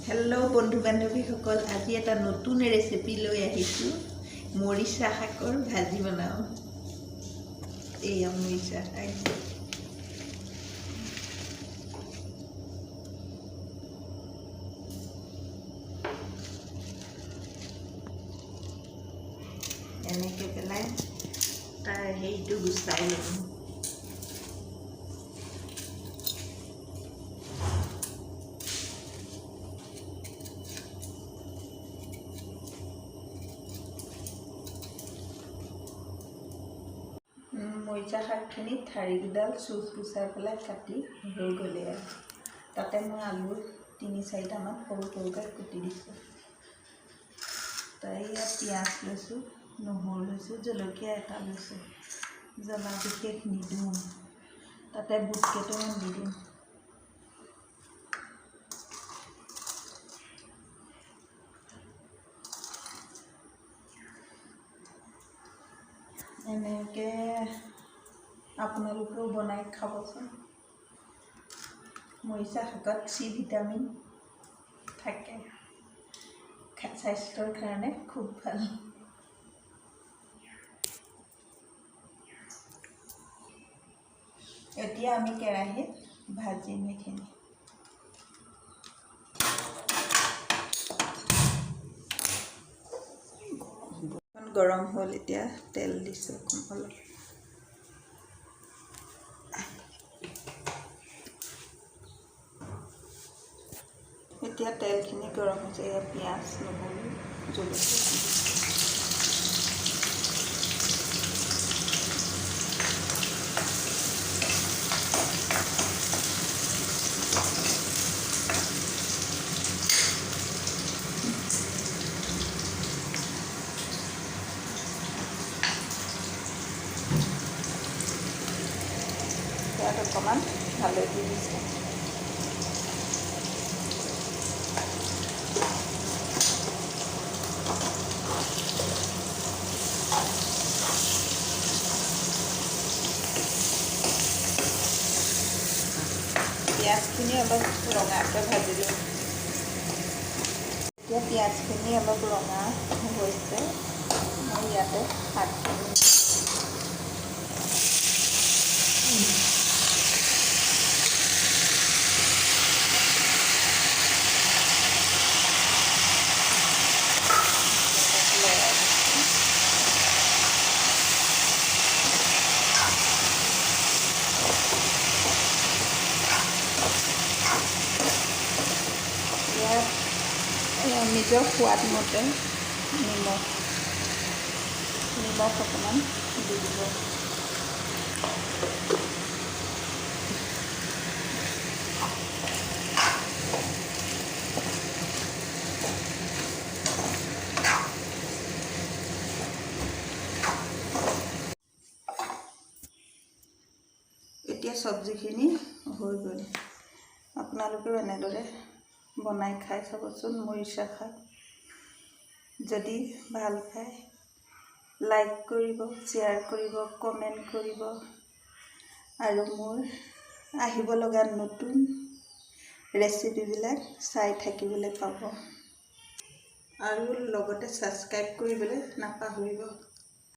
Hello' বন্ধু বান্ধৱীসকল, আজি এটা নতুন ৰেচিপি লৈ আহিছোঁ। মৰিচা শাকৰ ভাজি বনাওঁ। এয়া মৰিচা শাক। এনেকৈ পেলাই তাৰ হেৰিটো গুচাই ল'ম। মৰিচা শাকখিনি ঠাৰিকেইডাল চুচ গুচাই পেলাই কাটি হৈ গ'লে আৰু তাতে মই আলু ৩-৪টামান সৰু সৰুকৈ কুটি দিছোঁ। তাই ইয়াত পিঁয়াজ লৈছোঁ, নহৰু লৈছোঁ, জলকীয়া এটা লৈছোঁ। জ্বলা বিশেষ নিদিওঁ, তাতে বুট কেইটামান দি দিম। এনেকৈ আপোনালোকেও বনাই খাবচোন। মৰিচা শাকত চি ভিটামিন থাকে, স্বাস্থ্যৰ কাৰণে খুব ভাল। এতিয়া আমি কেৰাহীত ভাজিম এইখিনি। গৰম হ'ল, এতিয়া তেল দিছোঁ অলপ। এতিয়া তেলখিনি গৰম হৈছে, ইয়াত পিঁয়াজ, নহৰু, জলকীয়া ইয়াত অকণমান হালধি দিছোঁ। পিঁয়াজখিনি অলপ ৰঙাকৈ ভাজিলোঁ। এতিয়া পিঁয়াজখিনি অলপ ৰঙা হৈছে, মই ইয়াতে শাকখিনি নিজৰ সোৱাদ মতে নিমখ অকণমান দি দিব। এতিয়া চব্জিখিনি হৈ গ'ল। আপোনালোকেও এনেদৰে বনাই খাই চাবচোন মৰিচা শাক। যদি ভাল পায় লাইক কৰিব, শ্বেয়াৰ কৰিব, কমেণ্ট কৰিব, আৰু মোৰ আহিব লগা নতুন ৰেচিপিবিলাক চাই থাকিবলৈ পাব। আৰু লগতে ছাবস্ক্ৰাইব কৰিবলৈ নাপাহৰিব।